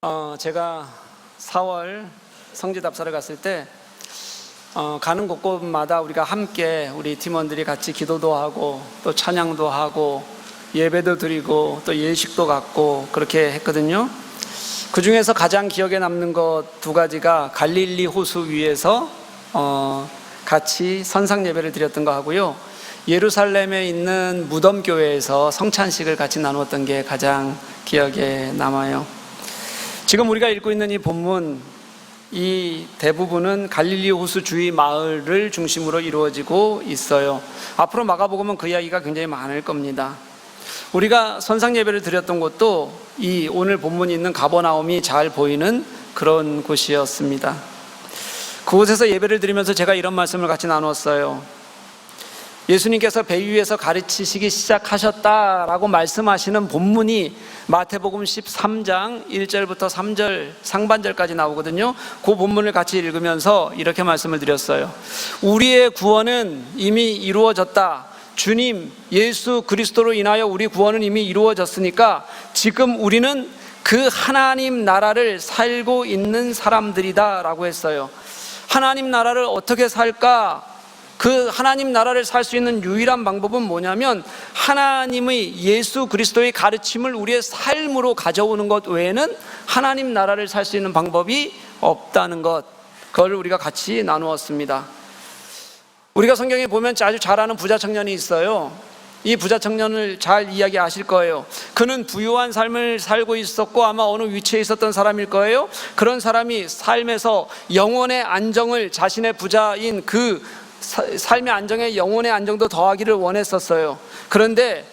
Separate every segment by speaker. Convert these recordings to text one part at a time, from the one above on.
Speaker 1: 제가 4월 성지답사를 갔을 때 가는 곳곳마다 우리가 함께 우리 팀원들이 같이 기도도 하고 또 찬양도 하고 예배도 드리고 또 예식도 갖고 그렇게 했거든요. 그 중에서 가장 기억에 남는 것 두 가지가 갈릴리 호수 위에서 같이 선상 예배를 드렸던 거 하고요, 예루살렘에 있는 무덤교회에서 성찬식을 같이 나누었던 게 가장 기억에 남아요. 지금 우리가 읽고 있는 이 본문, 이 대부분은 갈릴리 호수 주위 마을을 중심으로 이루어지고 있어요. 앞으로 마가복음은 그 이야기가 굉장히 많을 겁니다. 우리가 선상 예배를 드렸던 곳도 이 오늘 본문이 있는 가버나움이 잘 보이는 그런 곳이었습니다. 그곳에서 예배를 드리면서 제가 이런 말씀을 같이 나누었어요. 예수님께서 배 위에서 가르치시기 시작하셨다라고 말씀하시는 본문이 마태복음 13장 1절부터 3절 상반절까지 나오거든요. 그 본문을 같이 읽으면서 이렇게 말씀을 드렸어요. 우리의 구원은 이미 이루어졌다. 주님 예수 그리스도로 인하여 우리 구원은 이미 이루어졌으니까 지금 우리는 그 하나님 나라를 살고 있는 사람들이다 라고 했어요. 하나님 나라를 어떻게 살까? 그 하나님 나라를 살 수 있는 유일한 방법은 뭐냐면 하나님의 예수 그리스도의 가르침을 우리의 삶으로 가져오는 것 외에는 하나님 나라를 살 수 있는 방법이 없다는 것, 그걸 우리가 같이 나누었습니다. 우리가 성경에 보면 아주 잘 아는 부자 청년이 있어요. 이 부자 청년을 잘 이야기하실 거예요. 그는 부유한 삶을 살고 있었고 아마 어느 위치에 있었던 사람일 거예요. 그런 사람이 삶에서 영혼의 안정을, 자신의 부자인 그 삶의 안정에 영혼의 안정도 더하기를 원했었어요. 그런데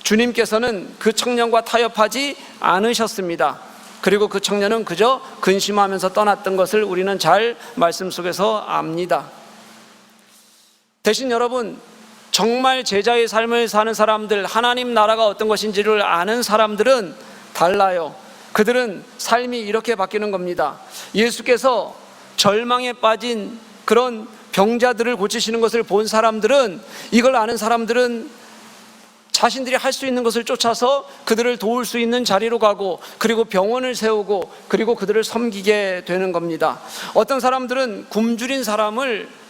Speaker 1: 주님께서는 그 청년과 타협하지 않으셨습니다. 그리고 그 청년은 그저 근심하면서 떠났던 것을 우리는 잘 말씀 속에서 압니다. 대신 여러분, 정말 제자의 삶을 사는 사람들, 하나님 나라가 어떤 것인지를 아는 사람들은 달라요. 그들은 삶이 이렇게 바뀌는 겁니다. 예수께서 절망에 빠진 그런 병자들을 고치시는 것을 본 사람들은, 이걸 아는 사람들은 자신들이 할 수 있는 것을 쫓아서 그들을 도울 수 있는 자리로 가고, 그리고 병원을 세우고, 그리고 그들을 섬기게 되는 겁니다. 어떤 사람들은 굶주린 사람을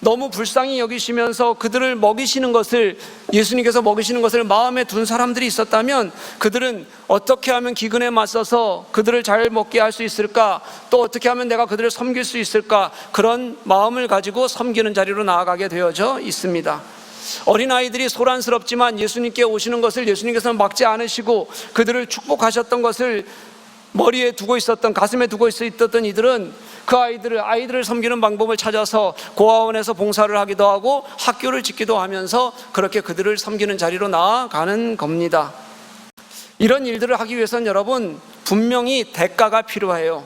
Speaker 1: 너무 불쌍히 여기시면서 그들을 먹이시는 것을, 예수님께서 먹이시는 것을 마음에 둔 사람들이 있었다면 그들은 어떻게 하면 기근에 맞서서 그들을 잘 먹게 할 수 있을까, 또 어떻게 하면 내가 그들을 섬길 수 있을까, 그런 마음을 가지고 섬기는 자리로 나아가게 되어져 있습니다. 어린아이들이 소란스럽지만 예수님께 오시는 것을 예수님께서는 막지 않으시고 그들을 축복하셨던 것을 머리에 두고 있었던, 가슴에 두고 있었던 이들은 그 아이들을 섬기는 방법을 찾아서 고아원에서 봉사를 하기도 하고 학교를 짓기도 하면서 그렇게 그들을 섬기는 자리로 나아가는 겁니다. 이런 일들을 하기 위해서는 여러분, 분명히 대가가 필요해요.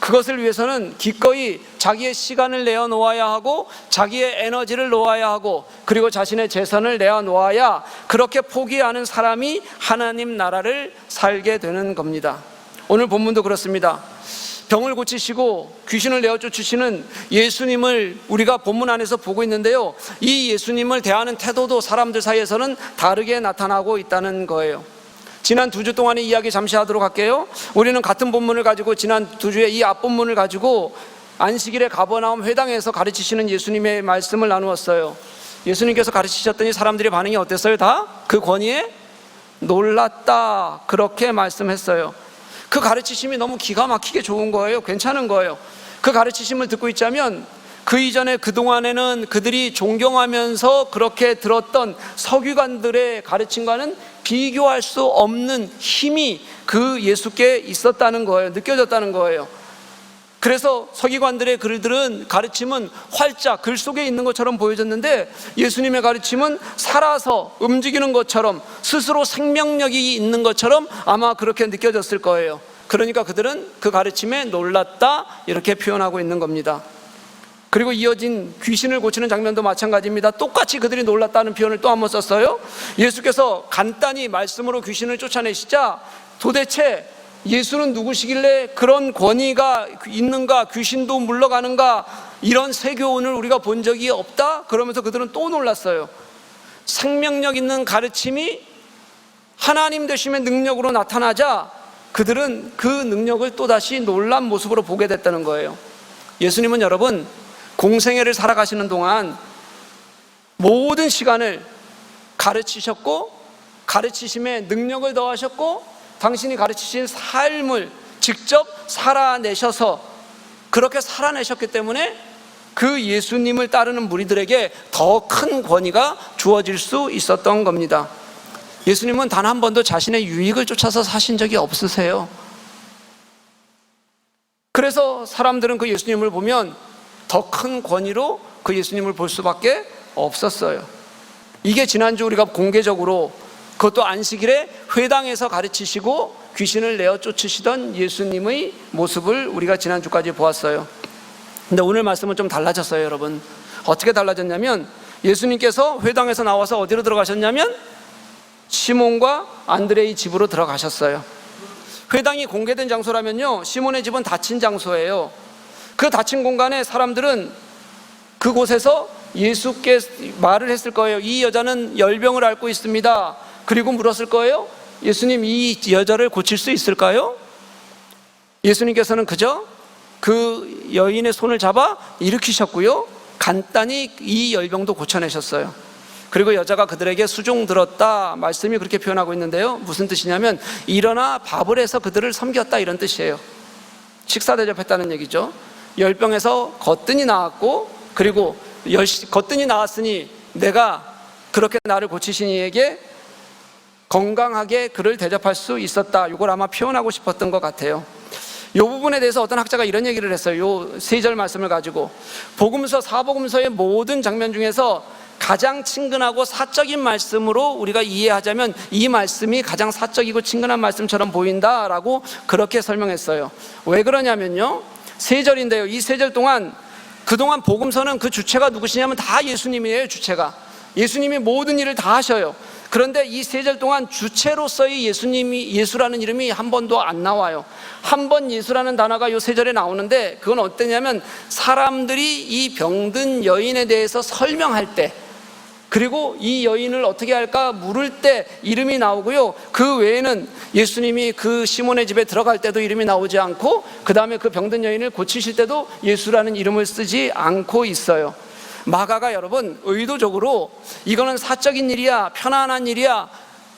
Speaker 1: 그것을 위해서는 기꺼이 자기의 시간을 내어 놓아야 하고 자기의 에너지를 놓아야 하고 그리고 자신의 재산을 내어 놓아야, 그렇게 포기하는 사람이 하나님 나라를 살게 되는 겁니다. 오늘 본문도 그렇습니다. 병을 고치시고 귀신을 내어 쫓으시는 예수님을 우리가 본문 안에서 보고 있는데요, 이 예수님을 대하는 태도도 사람들 사이에서는 다르게 나타나고 있다는 거예요. 지난 2주 동안의 이야기 잠시 하도록 할게요. 우리는 같은 본문을 가지고, 지난 2주에 이 앞본문을 가지고 안식일에 가버나움 회당에서 가르치시는 예수님의 말씀을 나누었어요. 예수님께서 가르치셨더니 사람들의 반응이 어땠어요? 다 그 권위에 놀랐다, 그렇게 말씀했어요. 그 가르치심이 너무 기가 막히게 좋은 거예요. 괜찮은 거예요. 그 가르치심을 듣고 있자면 그 이전에 그동안에는 그들이 존경하면서 그렇게 들었던 서기관들의 가르침과는 비교할 수 없는 힘이 그 예수께 있었다는 거예요. 느껴졌다는 거예요. 그래서 서기관들의 글들은, 가르침은 활짝 글 속에 있는 것처럼 보여졌는데 예수님의 가르침은 살아서 움직이는 것처럼, 스스로 생명력이 있는 것처럼 아마 그렇게 느껴졌을 거예요. 그러니까 그들은 그 가르침에 놀랐다, 이렇게 표현하고 있는 겁니다. 그리고 이어진 귀신을 고치는 장면도 마찬가지입니다. 똑같이 그들이 놀랐다는 표현을 또 한 번 썼어요. 예수께서 간단히 말씀으로 귀신을 쫓아내시자 도대체 예수는 누구시길래 그런 권위가 있는가, 귀신도 물러가는가, 이런 세교훈을 우리가 본 적이 없다? 그러면서 그들은 또 놀랐어요. 생명력 있는 가르침이 하나님 되심의 능력으로 나타나자 그들은 그 능력을 또다시 놀란 모습으로 보게 됐다는 거예요. 예수님은 여러분, 공생애를 살아가시는 동안 모든 시간을 가르치셨고, 가르치심에 능력을 더하셨고, 당신이 가르치신 삶을 직접 살아내셔서 그렇게 살아내셨기 때문에 그 예수님을 따르는 무리들에게 더 큰 권위가 주어질 수 있었던 겁니다. 예수님은 단 한 번도 자신의 유익을 쫓아서 사신 적이 없으세요. 그래서 사람들은 그 예수님을 보면 더 큰 권위로 그 예수님을 볼 수밖에 없었어요. 이게 지난주 우리가 공개적으로, 그것도 안식일에 회당에서 가르치시고 귀신을 내어 쫓으시던 예수님의 모습을 우리가 지난주까지 보았어요. 근데 오늘 말씀은 좀 달라졌어요, 여러분. 어떻게 달라졌냐면, 예수님께서 회당에서 나와서 어디로 들어가셨냐면 시몬과 안드레의 집으로 들어가셨어요. 회당이 공개된 장소라면요, 시몬의 집은 닫힌 장소예요. 그 닫힌 공간에 사람들은 그곳에서 예수께 말을 했을 거예요. 이 여자는 열병을 앓고 있습니다. 그리고 물었을 거예요. 예수님, 이 여자를 고칠 수 있을까요? 예수님께서는 그저 그 여인의 손을 잡아 일으키셨고요, 간단히 이 열병도 고쳐내셨어요. 그리고 여자가 그들에게 수종 들었다, 말씀이 그렇게 표현하고 있는데요, 무슨 뜻이냐면 일어나 밥을 해서 그들을 섬겼다, 이런 뜻이에요. 식사 대접했다는 얘기죠. 열병에서 거뜬히 나왔고, 그리고 거뜬히 나왔으니 내가 그렇게 나를 고치신 이에게 건강하게 그를 대접할 수 있었다, 이걸 아마 표현하고 싶었던 것 같아요. 이 부분에 대해서 어떤 학자가 이런 얘기를 했어요. 이 세 절 말씀을 가지고, 복음서, 사복음서의 모든 장면 중에서 가장 친근하고 사적인 말씀으로 우리가 이해하자면 이 말씀이 가장 사적이고 친근한 말씀처럼 보인다라고 그렇게 설명했어요. 왜 그러냐면요, 세 절인데요, 이 세 절 동안, 그동안 복음서는 그 주체가 누구시냐면 다 예수님이에요. 주체가 예수님이 모든 일을 다 하셔요. 그런데 이 세 절 동안 주체로서의 예수라는 이름이 한 번도 안 나와요. 한 번 예수라는 단어가 이 세 절에 나오는데, 그건 어떠냐면 사람들이 이 병든 여인에 대해서 설명할 때, 그리고 이 여인을 어떻게 할까 물을 때 이름이 나오고요, 그 외에는 예수님이 그 시몬의 집에 들어갈 때도 이름이 나오지 않고, 그 다음에 그 병든 여인을 고치실 때도 예수라는 이름을 쓰지 않고 있어요. 마가가 여러분 의도적으로 이거는 사적인 일이야, 편안한 일이야,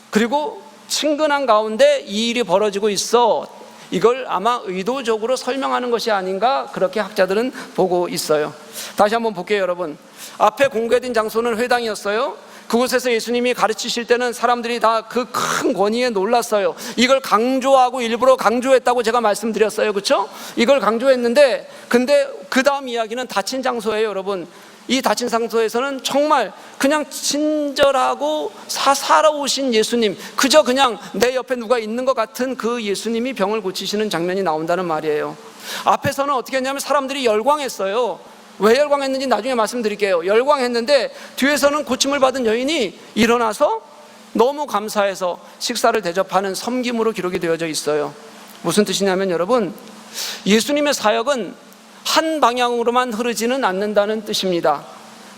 Speaker 1: 그리고 친근한 가운데 이 일이 벌어지고 있어, 이걸 아마 의도적으로 설명하는 것이 아닌가, 그렇게 학자들은 보고 있어요. 다시 한번 볼게요, 여러분. 앞에 공개된 장소는 회당이었어요. 그곳에서 예수님이 가르치실 때는 사람들이 다 그 큰 권위에 놀랐어요. 이걸 강조하고 일부러 강조했다고 제가 말씀드렸어요, 그렇죠? 이걸 강조했는데, 근데 그 다음 이야기는 닫힌 장소예요, 여러분. 이 닫힌 장소에서는 정말 그냥 친절하고 살아오신 예수님, 그저 그냥 내 옆에 누가 있는 것 같은 그 예수님이 병을 고치시는 장면이 나온다는 말이에요. 앞에서는 어떻게 했냐면 사람들이 열광했어요. 왜 열광했는지 나중에 말씀드릴게요. 열광했는데 뒤에서는 고침을 받은 여인이 일어나서 너무 감사해서 식사를 대접하는 섬김으로 기록이 되어져 있어요. 무슨 뜻이냐면 여러분, 예수님의 사역은 한 방향으로만 흐르지는 않는다는 뜻입니다.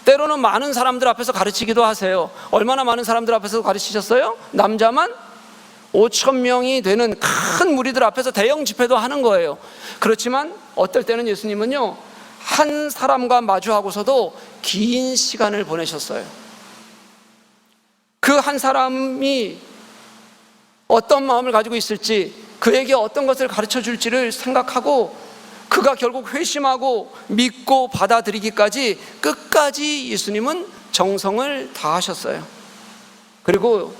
Speaker 1: 때로는 많은 사람들 앞에서 가르치기도 하세요. 얼마나 많은 사람들 앞에서 가르치셨어요? 남자만 5,000명이 되는 큰 무리들 앞에서 대형 집회도 하는 거예요. 그렇지만 어떨 때는 예수님은요, 한 사람과 마주하고서도 긴 시간을 보내셨어요. 그 한 사람이 어떤 마음을 가지고 있을지, 그에게 어떤 것을 가르쳐 줄지를 생각하고, 그가 결국 회심하고 믿고 받아들이기까지 끝까지 예수님은 정성을 다하셨어요. 그리고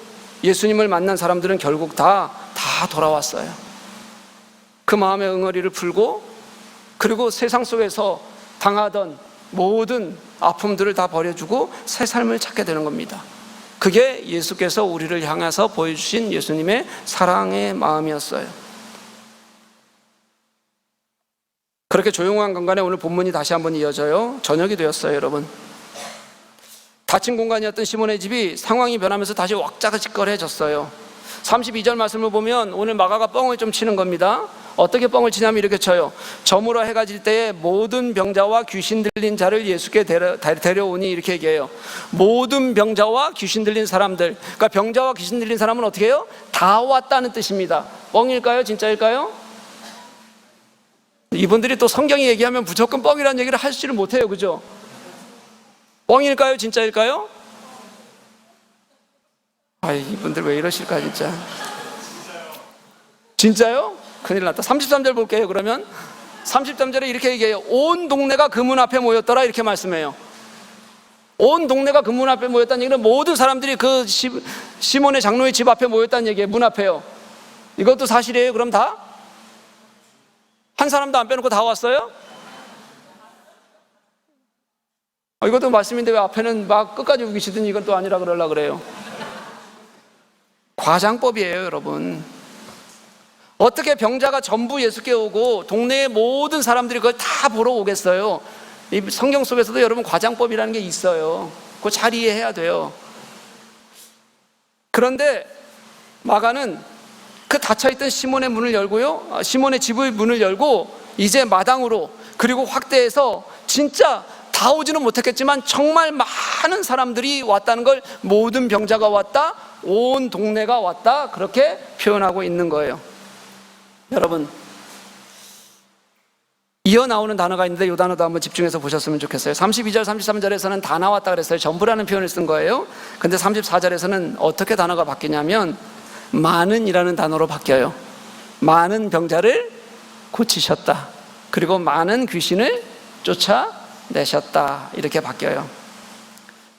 Speaker 1: 예수님을 만난 사람들은 결국 다 돌아왔어요. 그 마음의 응어리를 풀고, 그리고 세상 속에서 당하던 모든 아픔들을 다 버려주고 새 삶을 찾게 되는 겁니다. 그게 예수께서 우리를 향해서 보여주신 예수님의 사랑의 마음이었어요. 그렇게 조용한 공간에 오늘 본문이 다시 한번 이어져요. 저녁이 되었어요, 여러분. 닫힌 공간이었던 시몬의 집이 상황이 변하면서 다시 왁자지껄해졌어요. 32절 말씀을 보면 오늘 마가가 뻥을 좀 치는 겁니다. 어떻게 뻥을 치냐면 이렇게 쳐요. 저물어 해가 질 때에 모든 병자와 귀신 들린 자를 예수께 데려오니, 이렇게 얘기해요. 모든 병자와 귀신 들린 사람들, 그러니까 병자와 귀신 들린 사람은 어떻게 해요? 다 왔다는 뜻입니다. 뻥일까요? 진짜일까요? 이분들이 또 성경이 얘기하면 무조건 뻥이라는 얘기를 하시지를 못해요. 그죠? 뻥일까요? 진짜일까요? 이분들 왜 이러실까 진짜. 진짜요? 큰일 났다. 33절 볼게요. 그러면 33절에 이렇게 얘기해요. 온 동네가 그 문 앞에 모였더라, 이렇게 말씀해요. 온 동네가 그 문 앞에 모였다는 얘기는 모든 사람들이 그 시몬의 장로의 집 앞에 모였다는 얘기예요. 문 앞에요. 이것도 사실이에요? 그럼 다? 한 사람도 안 빼놓고 다 왔어요? 이것도 말씀인데 왜 앞에는 막 끝까지 우기시더니 이건 또 아니라 그러려고 그래요. 과장법이에요, 여러분. 어떻게 병자가 전부 예수께 오고 동네의 모든 사람들이 그걸 다 보러 오겠어요? 이 성경 속에서도 여러분 과장법이라는 게 있어요. 그거 잘 이해해야 돼요. 그런데 마가는 그 닫혀있던 시몬의 문을 열고요, 시몬의 집의 문을 열고 이제 마당으로, 그리고 확대해서 진짜 다 오지는 못했겠지만 정말 많은 사람들이 왔다는 걸, 모든 병자가 왔다, 온 동네가 왔다, 그렇게 표현하고 있는 거예요. 여러분, 이어 나오는 단어가 있는데 이 단어도 한번 집중해서 보셨으면 좋겠어요. 32절, 33절에서는 다 나왔다 그랬어요. 전부라는 표현을 쓴 거예요. 근데 34절에서는 어떻게 단어가 바뀌냐면 많은이라는 단어로 바뀌어요. 많은 병자를 고치셨다, 그리고 많은 귀신을 쫓아내셨다, 이렇게 바뀌어요.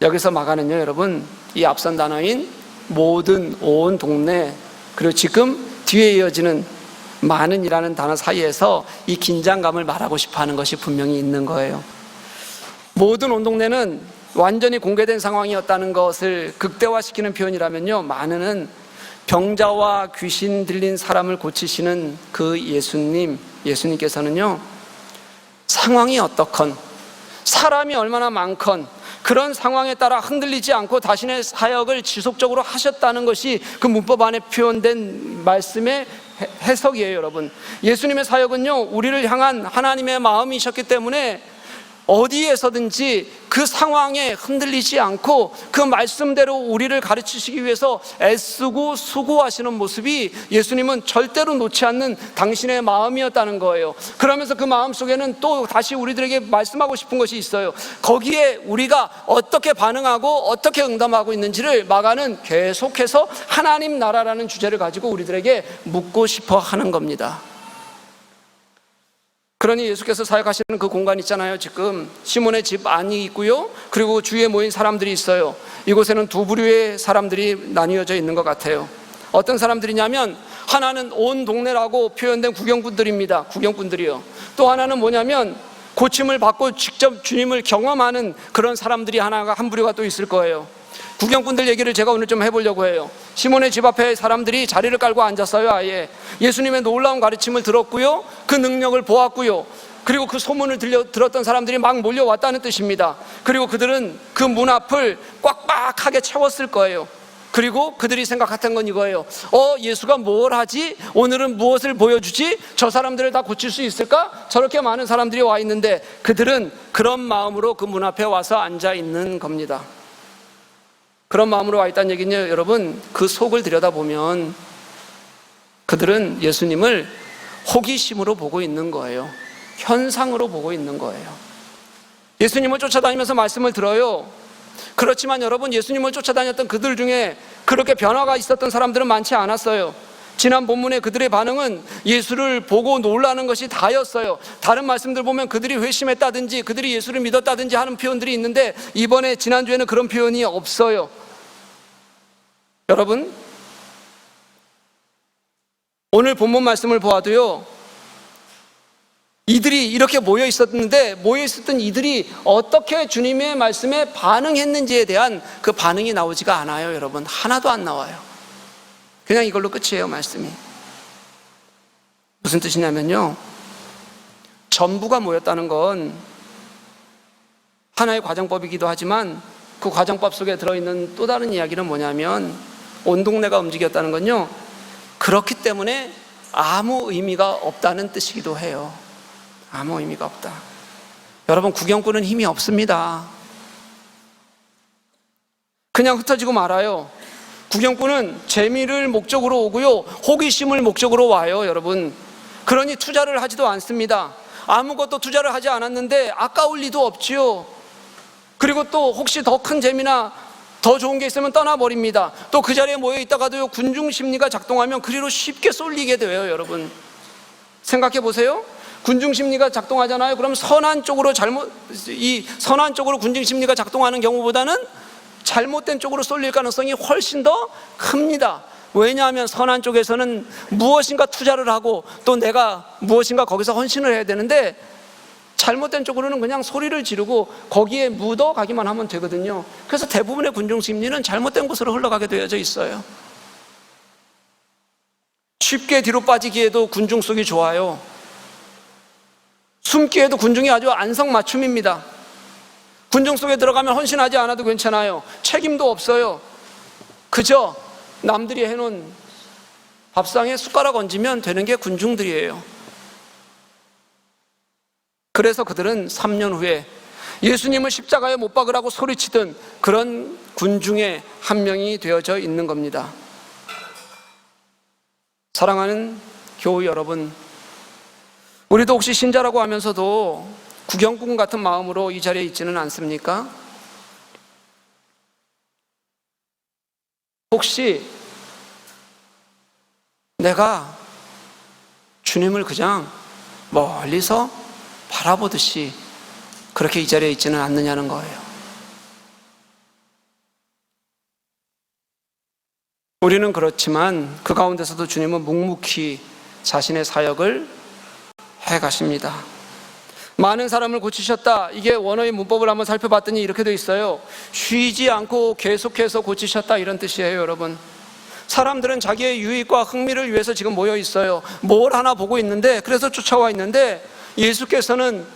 Speaker 1: 여기서 마가는요, 여러분, 이 앞선 단어인 모든, 온 동네, 그리고 지금 뒤에 이어지는 많은이라는 단어 사이에서 이 긴장감을 말하고 싶어하는 것이 분명히 있는 거예요. 모든 온 동네는 완전히 공개된 상황이었다는 것을 극대화시키는 표현이라면요, 많은은 병자와 귀신 들린 사람을 고치시는 그 예수님께서는요, 상황이 어떻건, 사람이 얼마나 많건 그런 상황에 따라 흔들리지 않고 자신의 사역을 지속적으로 하셨다는 것이 그 문법 안에 표현된 말씀의 해석이에요. 여러분, 예수님의 사역은요, 우리를 향한 하나님의 마음이셨기 때문에 어디에서든지 그 상황에 흔들리지 않고 그 말씀대로 우리를 가르치시기 위해서 애쓰고 수고하시는 모습이 예수님은 절대로 놓지 않는 당신의 마음이었다는 거예요. 그러면서 그 마음 속에는 또 다시 우리들에게 말씀하고 싶은 것이 있어요. 거기에 우리가 어떻게 반응하고 어떻게 응답하고 있는지를 마가는 계속해서 하나님 나라라는 주제를 가지고 우리들에게 묻고 싶어 하는 겁니다. 그러니 예수께서 사역하시는 그 공간 있잖아요. 지금 시몬의 집 안이 있고요, 그리고 주위에 모인 사람들이 있어요. 이곳에는 두 부류의 사람들이 나뉘어져 있는 것 같아요. 어떤 사람들이냐면 하나는 온 동네라고 표현된 구경꾼들입니다. 구경꾼들이요. 또 하나는 뭐냐면 고침을 받고 직접 주님을 경험하는 그런 사람들이 한 부류가 또 있을 거예요. 구경꾼들 얘기를 제가 오늘 좀 해보려고 해요. 시몬의 집 앞에 사람들이 자리를 깔고 앉았어요. 아예 예수님의 놀라운 가르침을 들었고요, 그 능력을 보았고요, 그리고 그 소문을 들었던 사람들이 막 몰려왔다는 뜻입니다. 그리고 그들은 그 문 앞을 꽉꽉하게 채웠을 거예요. 그리고 그들이 생각했던 건 이거예요. 예수가 뭘 하지? 오늘은 무엇을 보여주지? 저 사람들을 다 고칠 수 있을까? 저렇게 많은 사람들이 와 있는데, 그들은 그런 마음으로 그 문 앞에 와서 앉아 있는 겁니다. 그런 마음으로 와 있다는 얘기는요, 여러분, 그 속을 들여다보면 그들은 예수님을 호기심으로 보고 있는 거예요. 현상으로 보고 있는 거예요. 예수님을 쫓아다니면서 말씀을 들어요. 그렇지만 여러분, 예수님을 쫓아다녔던 그들 중에 그렇게 변화가 있었던 사람들은 많지 않았어요. 지난 본문에 그들의 반응은 예수를 보고 놀라는 것이 다였어요. 다른 말씀들 보면 그들이 회심했다든지 그들이 예수를 믿었다든지 하는 표현들이 있는데, 이번에 지난주에는 그런 표현이 없어요. 여러분, 오늘 본문 말씀을 보아도요, 이들이 이렇게 모여 있었던 이들이 어떻게 주님의 말씀에 반응했는지에 대한 그 반응이 나오지가 않아요. 여러분, 하나도 안 나와요. 그냥 이걸로 끝이에요. 말씀이 무슨 뜻이냐면요, 전부가 모였다는 건 하나의 과정법이기도 하지만 그 과정법 속에 들어있는 또 다른 이야기는 뭐냐면, 온 동네가 움직였다는 건요, 그렇기 때문에 아무 의미가 없다는 뜻이기도 해요. 아무 의미가 없다. 여러분, 구경꾼은 힘이 없습니다. 그냥 흩어지고 말아요. 구경꾼은 재미를 목적으로 오고요, 호기심을 목적으로 와요, 여러분. 그러니 투자를 하지도 않습니다. 아무것도 투자를 하지 않았는데 아까울 리도 없지요. 그리고 또 혹시 더 큰 재미나 더 좋은 게 있으면 떠나버립니다. 또 그 자리에 모여 있다가도요, 군중 심리가 작동하면 그리로 쉽게 쏠리게 돼요, 여러분. 생각해 보세요. 군중 심리가 작동하잖아요. 그럼 선한 쪽으로 선한 쪽으로 군중 심리가 작동하는 경우보다는 잘못된 쪽으로 쏠릴 가능성이 훨씬 더 큽니다. 왜냐하면 선한 쪽에서는 무엇인가 투자를 하고 또 내가 무엇인가 거기서 헌신을 해야 되는데, 잘못된 쪽으로는 그냥 소리를 지르고 거기에 묻어가기만 하면 되거든요. 그래서 대부분의 군중 심리는 잘못된 곳으로 흘러가게 되어져 있어요. 쉽게 뒤로 빠지기에도 군중 속이 좋아요. 숨기에도 군중이 아주 안성맞춤입니다. 군중 속에 들어가면 헌신하지 않아도 괜찮아요. 책임도 없어요. 그저 남들이 해놓은 밥상에 숟가락 얹으면 되는 게 군중들이에요. 그래서 그들은 3년 후에 예수님을 십자가에 못 박으라고 소리치던 그런 군중의 한 명이 되어져 있는 겁니다. 사랑하는 교우 여러분, 우리도 혹시 신자라고 하면서도 구경꾼 같은 마음으로 이 자리에 있지는 않습니까? 혹시 내가 주님을 그냥 멀리서 바라보듯이 그렇게 이 자리에 있지는 않느냐는 거예요. 우리는 그렇지만 그 가운데서도 주님은 묵묵히 자신의 사역을 해가십니다. 많은 사람을 고치셨다. 이게 원어의 문법을 한번 살펴봤더니 이렇게 되어 있어요. 쉬지 않고 계속해서 고치셨다, 이런 뜻이에요, 여러분. 사람들은 자기의 유익과 흥미를 위해서 지금 모여 있어요. 뭘 하나 보고 있는데, 그래서 쫓아와 있는데, 예수께서는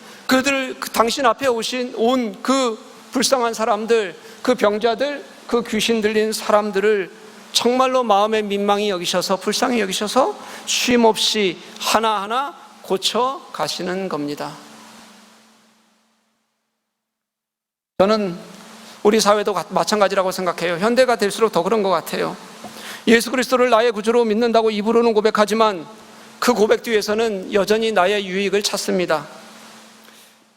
Speaker 1: 당신 앞에 온 그 불쌍한 사람들, 그 병자들, 그 귀신 들린 사람들을 정말로 마음의 민망히 여기셔서, 불쌍히 여기셔서 쉼없이 하나하나 고쳐 가시는 겁니다. 저는 우리 사회도 마찬가지라고 생각해요. 현대가 될수록 더 그런 것 같아요. 예수 그리스도를 나의 구주로 믿는다고 입으로는 고백하지만 그 고백 뒤에서는 여전히 나의 유익을 찾습니다.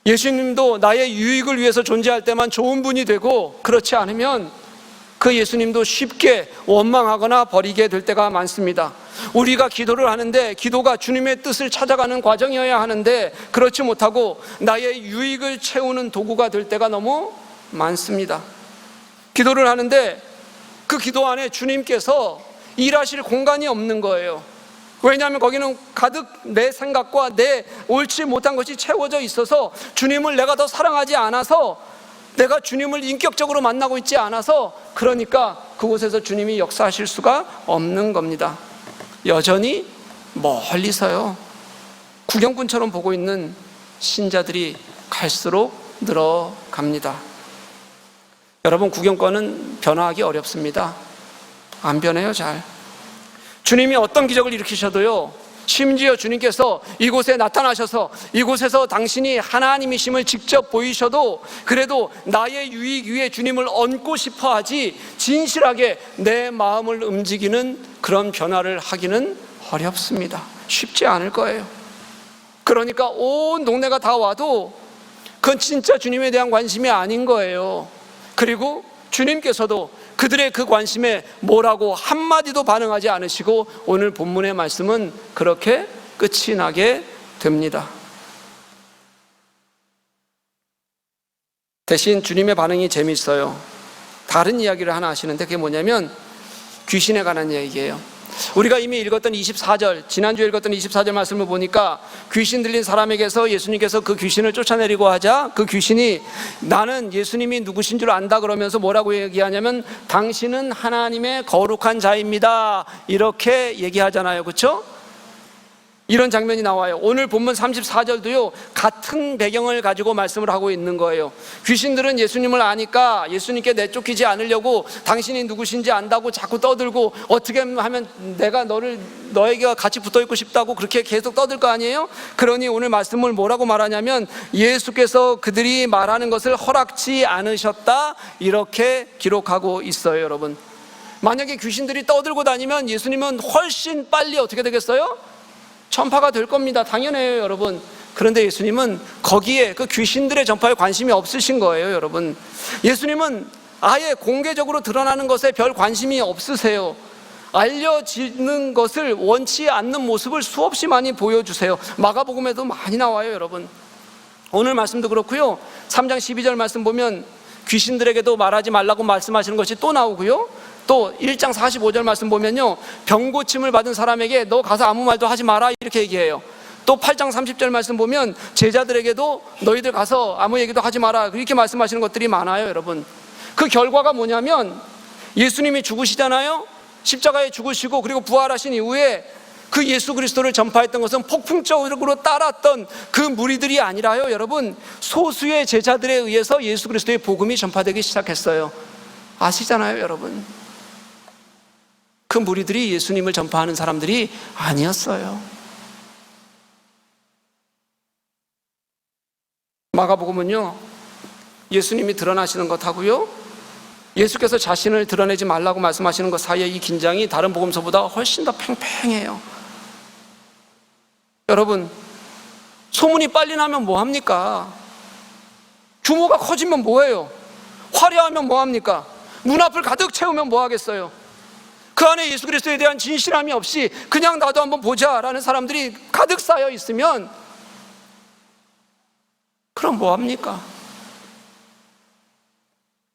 Speaker 1: 예수님도 나의 유익을 위해서 존재할 때만 좋은 분이 되고, 그렇지 않으면 그 예수님도 쉽게 원망하거나 버리게 될 때가 많습니다. 우리가 기도를 하는데 기도가 주님의 뜻을 찾아가는 과정이어야 하는데, 그렇지 못하고 나의 유익을 채우는 도구가 될 때가 너무 많습니다. 기도를 하는데 그 기도 안에 주님께서 일하실 공간이 없는 거예요. 왜냐하면 거기는 가득 내 생각과 내 옳지 못한 것이 채워져 있어서, 주님을 내가 더 사랑하지 않아서, 내가 주님을 인격적으로 만나고 있지 않아서, 그러니까 그곳에서 주님이 역사하실 수가 없는 겁니다. 여전히 멀리서요, 구경꾼처럼 보고 있는 신자들이 갈수록 늘어갑니다. 여러분, 구경꾼은 변화하기 어렵습니다. 안 변해요, 잘. 주님이 어떤 기적을 일으키셔도요, 심지어 주님께서 이곳에 나타나셔서 이곳에서 당신이 하나님이심을 직접 보이셔도, 그래도 나의 유익 위에 주님을 얹고 싶어 하지 진실하게 내 마음을 움직이는 그런 변화를 하기는 어렵습니다. 쉽지 않을 거예요. 그러니까 온 동네가 다 와도 그건 진짜 주님에 대한 관심이 아닌 거예요. 그리고 주님께서도 그들의 그 관심에 뭐라고 한마디도 반응하지 않으시고, 오늘 본문의 말씀은 그렇게 끝이 나게 됩니다. 대신 주님의 반응이 재미있어요. 다른 이야기를 하나 하시는데, 그게 뭐냐면 귀신에 관한 얘기예요. 우리가 이미 읽었던 24절, 지난주에 읽었던 24절 말씀을 보니까 귀신 들린 사람에게서 예수님께서 그 귀신을 쫓아내리고 하자, 그 귀신이 나는 예수님이 누구신 줄 안다 그러면서 뭐라고 얘기하냐면, 당신은 하나님의 거룩한 자입니다, 이렇게 얘기하잖아요. 그렇죠? 이런 장면이 나와요. 오늘 본문 34절도요 같은 배경을 가지고 말씀을 하고 있는 거예요. 귀신들은 예수님을 아니까 예수님께 내쫓기지 않으려고 당신이 누구신지 안다고 자꾸 떠들고, 어떻게 하면 내가 너에게 같이 붙어있고 싶다고 그렇게 계속 떠들 거 아니에요? 그러니 오늘 말씀을 뭐라고 말하냐면, 예수께서 그들이 말하는 것을 허락지 않으셨다, 이렇게 기록하고 있어요. 여러분, 만약에 귀신들이 떠들고 다니면 예수님은 훨씬 빨리 어떻게 되겠어요? 전파가 될 겁니다. 당연해요, 여러분. 그런데 예수님은 거기에, 그 귀신들의 전파에 관심이 없으신 거예요, 여러분. 예수님은 아예 공개적으로 드러나는 것에 별 관심이 없으세요. 알려지는 것을 원치 않는 모습을 수없이 많이 보여주세요. 마가복음에도 많이 나와요, 여러분. 오늘 말씀도 그렇고요, 3장 12절 말씀 보면 귀신들에게도 말하지 말라고 말씀하시는 것이 또 나오고요, 또 1장 45절 말씀 보면요, 병고침을 받은 사람에게 너 가서 아무 말도 하지 마라, 이렇게 얘기해요. 또 8장 30절 말씀 보면 제자들에게도 너희들 가서 아무 얘기도 하지 마라, 이렇게 말씀하시는 것들이 많아요, 여러분. 그 결과가 뭐냐면, 예수님이 죽으시잖아요. 십자가에 죽으시고 그리고 부활하신 이후에 그 예수 그리스도를 전파했던 것은 폭풍적으로 따랐던 그 무리들이 아니라요, 여러분, 소수의 제자들에 의해서 예수 그리스도의 복음이 전파되기 시작했어요. 아시잖아요, 여러분. 그 무리들이 예수님을 전파하는 사람들이 아니었어요. 마가복음은요, 예수님이 드러나시는 것하고요, 예수께서 자신을 드러내지 말라고 말씀하시는 것 사이에 이 긴장이 다른 복음서보다 훨씬 더 팽팽해요. 여러분, 소문이 빨리 나면 뭐합니까? 규모가 커지면 뭐해요? 화려하면 뭐합니까? 문 앞을 가득 채우면 뭐하겠어요? 그 안에 예수 그리스도에 대한 진실함이 없이 그냥 나도 한번 보자라는 사람들이 가득 쌓여 있으면 그럼 뭐합니까?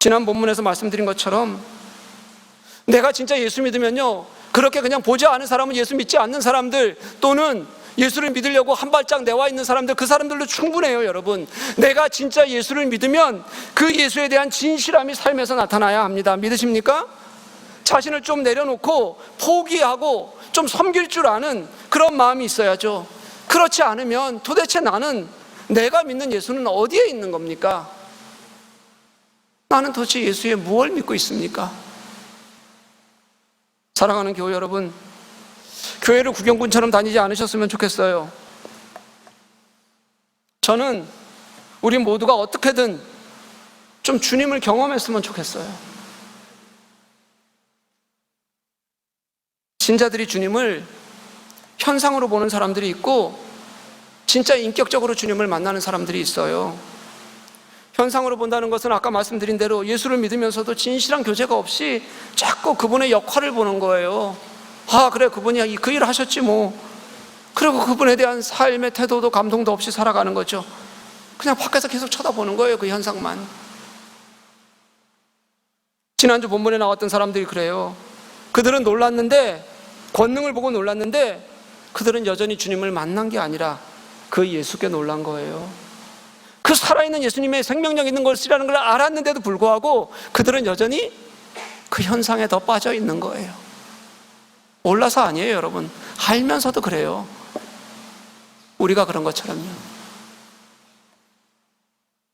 Speaker 1: 지난 본문에서 말씀드린 것처럼 내가 진짜 예수 믿으면요, 그렇게 그냥 보지 않은 사람은 예수 믿지 않는 사람들, 또는 예수를 믿으려고 한 발짝 내와 있는 사람들, 그 사람들로 충분해요, 여러분. 내가 진짜 예수를 믿으면 그 예수에 대한 진실함이 삶에서 나타나야 합니다. 믿으십니까? 자신을 좀 내려놓고 포기하고 좀 섬길 줄 아는 그런 마음이 있어야죠. 그렇지 않으면 도대체 나는, 내가 믿는 예수는 어디에 있는 겁니까? 나는 도대체 예수에 무엇을 믿고 있습니까? 사랑하는 교회 여러분, 교회를 구경꾼처럼 다니지 않으셨으면 좋겠어요. 저는 우리 모두가 어떻게든 좀 주님을 경험했으면 좋겠어요. 신자들이 주님을 현상으로 보는 사람들이 있고, 진짜 인격적으로 주님을 만나는 사람들이 있어요. 현상으로 본다는 것은 아까 말씀드린 대로 예수를 믿으면서도 진실한 교제가 없이 자꾸 그분의 역할을 보는 거예요. 아, 그래, 그분이 그 일 하셨지 뭐. 그리고 그분에 대한 삶의 태도도 감동도 없이 살아가는 거죠. 그냥 밖에서 계속 쳐다보는 거예요, 그 현상만. 지난주 본문에 나왔던 사람들이 그래요. 그들은 놀랐는데, 권능을 보고 놀랐는데, 그들은 여전히 주님을 만난 게 아니라 그 예수께 놀란 거예요. 그 살아있는 예수님의 생명력 있는 것이라는 걸 알았는데도 불구하고 그들은 여전히 그 현상에 더 빠져 있는 거예요. 몰라서 아니에요, 여러분. 알면서도 그래요. 우리가 그런 것처럼요.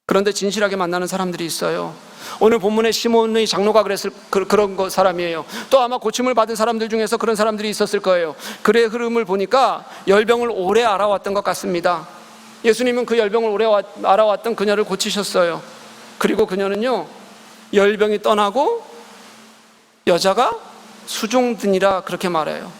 Speaker 1: 그런데 진실하게 만나는 사람들이 있어요. 오늘 본문에 시몬의 장로가 그런 사람이에요. 또 아마 고침을 받은 사람들 중에서 그런 사람들이 있었을 거예요. 글의 흐름을 보니까 열병을 오래 알아왔던 것 같습니다. 예수님은 그 열병을 오래 알아왔던 그녀를 고치셨어요. 그리고 그녀는요, 열병이 떠나고 여자가 수종드니라, 그렇게 말해요.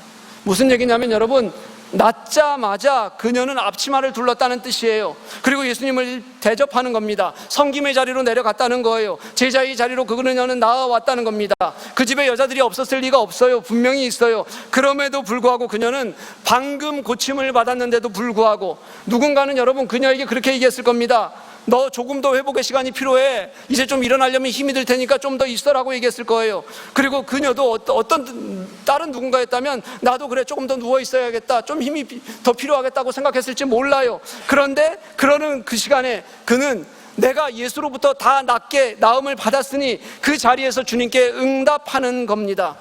Speaker 1: 무슨 얘기냐면 여러분, 낳자마자 그녀는 앞치마를 둘렀다는 뜻이에요. 그리고 예수님을 대접하는 겁니다. 섬김의 자리로 내려갔다는 거예요. 제자의 자리로 그녀는 나아왔다는 겁니다. 그 집에 여자들이 없었을 리가 없어요. 분명히 있어요. 그럼에도 불구하고 그녀는 방금 고침을 받았는데도 불구하고, 누군가는 여러분 그녀에게 그렇게 얘기했을 겁니다. 너 조금 더 회복의 시간이 필요해. 이제 좀 일어나려면 힘이 들 테니까 좀 더 있어라고 얘기했을 거예요. 그리고 그녀도 어떤 다른 누군가였다면 나도 그래, 조금 더 누워 있어야겠다, 좀 힘이 더 필요하겠다고 생각했을지 몰라요. 그런데 그러는 그 시간에 그는 내가 예수로부터 다 낫게 나음을 받았으니 그 자리에서 주님께 응답하는 겁니다.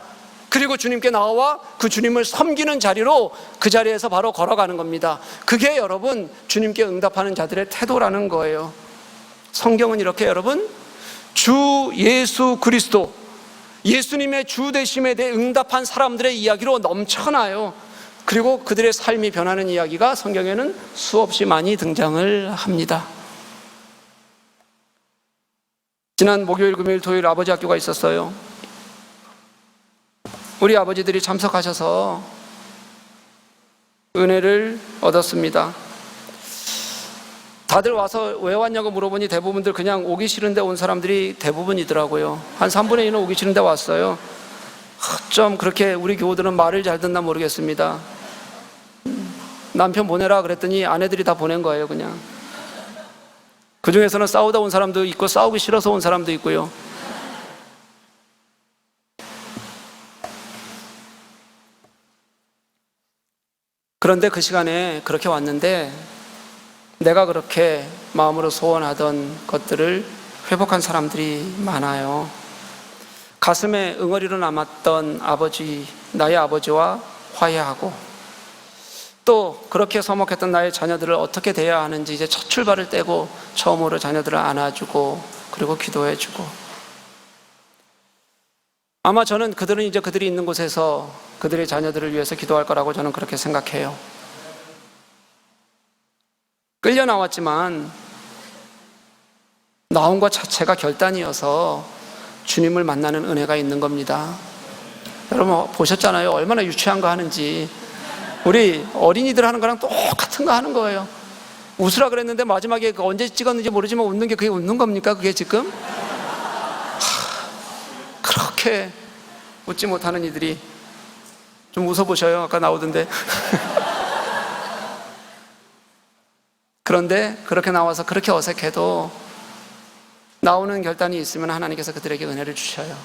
Speaker 1: 그리고 주님께 나와 그 주님을 섬기는 자리로 그 자리에서 바로 걸어가는 겁니다. 그게 여러분 주님께 응답하는 자들의 태도라는 거예요. 성경은 이렇게 여러분 주 예수 그리스도, 예수님의 주 되심에 대해 응답한 사람들의 이야기로 넘쳐나요. 그리고 그들의 삶이 변하는 이야기가 성경에는 수없이 많이 등장을 합니다. 지난 목요일, 금요일, 토요일 아버지 학교가 있었어요. 우리 아버지들이 참석하셔서 은혜를 얻었습니다. 다들 와서 왜 왔냐고 물어보니 대부분들 그냥 오기 싫은데 온 사람들이 대부분이더라고요. 한 3분의 1은 오기 싫은데 왔어요. 좀 그렇게 우리 교우들은 말을 잘 듣나 모르겠습니다. 남편 보내라 그랬더니 아내들이 다 보낸 거예요. 그냥 그 중에서는 싸우다 온 사람도 있고 싸우기 싫어서 온 사람도 있고요. 그런데 그 시간에 그렇게 왔는데 내가 그렇게 마음으로 소원하던 것들을 회복한 사람들이 많아요. 가슴에 응어리로 남았던 아버지, 나의 아버지와 화해하고, 또 그렇게 서먹했던 나의 자녀들을 어떻게 대해야 하는지 이제 첫 출발을 떼고 처음으로 자녀들을 안아주고 그리고 기도해주고, 아마 저는 그들은 이제 그들이 있는 곳에서 그들의 자녀들을 위해서 기도할 거라고 저는 그렇게 생각해요. 끌려 나왔지만 나온 것 자체가 결단이어서 주님을 만나는 은혜가 있는 겁니다. 여러분 보셨잖아요. 얼마나 유치한 거 하는지. 우리 어린이들 하는 거랑 똑같은 거 하는 거예요. 웃으라 그랬는데 마지막에 언제 찍었는지 모르지만 웃는 게 그게 웃는 겁니까? 그게 지금? 그렇게 웃지 못하는 이들이 좀 웃어보셔요. 아까 나오던데. 그런데 그렇게 나와서 그렇게 어색해도 나오는 결단이 있으면 하나님께서 그들에게 은혜를 주셔요.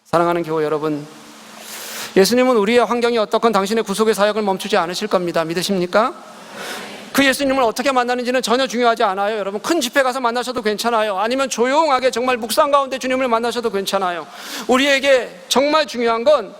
Speaker 1: 사랑하는 교우 여러분, 예수님은 우리의 환경이 어떻건 당신의 구속의 사역을 멈추지 않으실 겁니다. 믿으십니까? 그 예수님을 어떻게 만나는지는 전혀 중요하지 않아요. 여러분 큰 집회 가서 만나셔도 괜찮아요. 아니면 조용하게 정말 묵상 가운데 주님을 만나셔도 괜찮아요. 우리에게 정말 중요한 건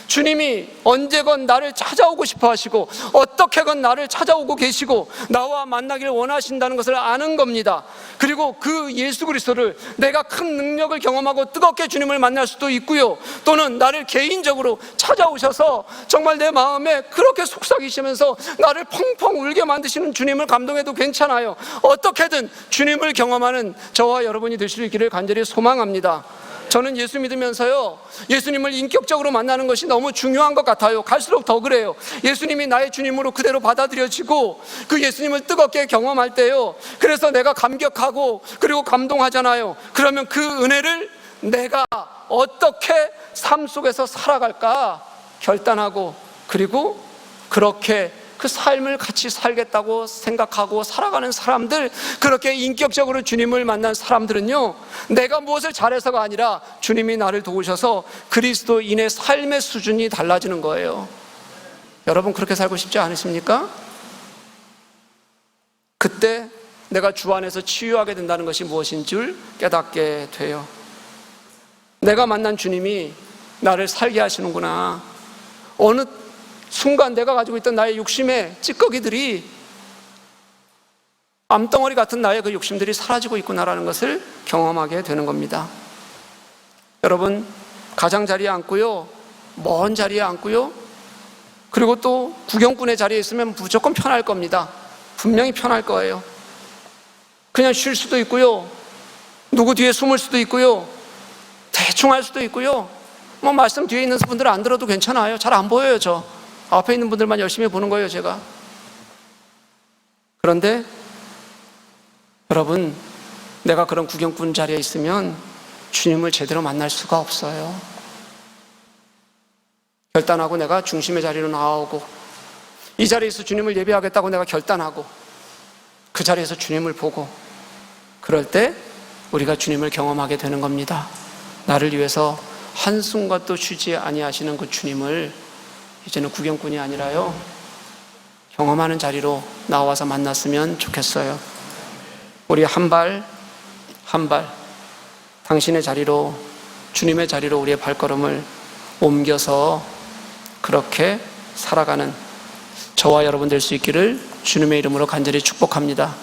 Speaker 1: 주님이 언제건 나를 찾아오고 싶어 하시고 어떻게건 나를 찾아오고 계시고 나와 만나기를 원하신다는 것을 아는 겁니다. 그리고 그 예수 그리스도를 내가 큰 능력을 경험하고 뜨겁게 주님을 만날 수도 있고요, 또는 나를 개인적으로 찾아오셔서 정말 내 마음에 그렇게 속삭이시면서 나를 펑펑 울게 만드시는 주님을 감동해도 괜찮아요. 어떻게든 주님을 경험하는 저와 여러분이 되실 수 있기를 간절히 소망합니다. 저는 예수 믿으면서요, 예수님을 인격적으로 만나는 것이 너무 중요한 것 같아요. 갈수록 더 그래요. 예수님이 나의 주님으로 그대로 받아들여지고 그 예수님을 뜨겁게 경험할 때요, 그래서 내가 감격하고 그리고 감동하잖아요. 그러면 그 은혜를 내가 어떻게 삶 속에서 살아갈까 결단하고, 그리고 그렇게 그 삶을 같이 살겠다고 생각하고 살아가는 사람들, 그렇게 인격적으로 주님을 만난 사람들은요, 내가 무엇을 잘해서가 아니라 주님이 나를 도우셔서 그리스도인의 삶의 수준이 달라지는 거예요. 여러분 그렇게 살고 싶지 않으십니까? 그때 내가 주 안에서 치유하게 된다는 것이 무엇인 줄 깨닫게 돼요. 내가 만난 주님이 나를 살게 하시는구나. 어느 순간 내가 가지고 있던 나의 욕심의 찌꺼기들이, 암덩어리 같은 나의 그 욕심들이 사라지고 있구나라는 것을 경험하게 되는 겁니다. 여러분 가장자리에 앉고요, 먼 자리에 앉고요, 그리고 또 구경꾼의 자리에 있으면 무조건 편할 겁니다. 분명히 편할 거예요. 그냥 쉴 수도 있고요, 누구 뒤에 숨을 수도 있고요, 대충 할 수도 있고요, 뭐 말씀 뒤에 있는 분들은 안 들어도 괜찮아요. 잘 안 보여요. 저 앞에 있는 분들만 열심히 보는 거예요, 제가. 그런데 여러분, 내가 그런 구경꾼 자리에 있으면 주님을 제대로 만날 수가 없어요. 결단하고 내가 중심의 자리로 나오고, 이 자리에서 주님을 예배하겠다고 내가 결단하고 그 자리에서 주님을 보고, 그럴 때 우리가 주님을 경험하게 되는 겁니다. 나를 위해서 한순간도 쉬지 아니하시는 그 주님을 이제는 구경꾼이 아니라요, 경험하는 자리로 나와서 만났으면 좋겠어요. 우리 한 발 한 발 당신의 자리로 주님의 자리로 우리의 발걸음을 옮겨서 그렇게 살아가는 저와 여러분 될 수 있기를 주님의 이름으로 간절히 축복합니다.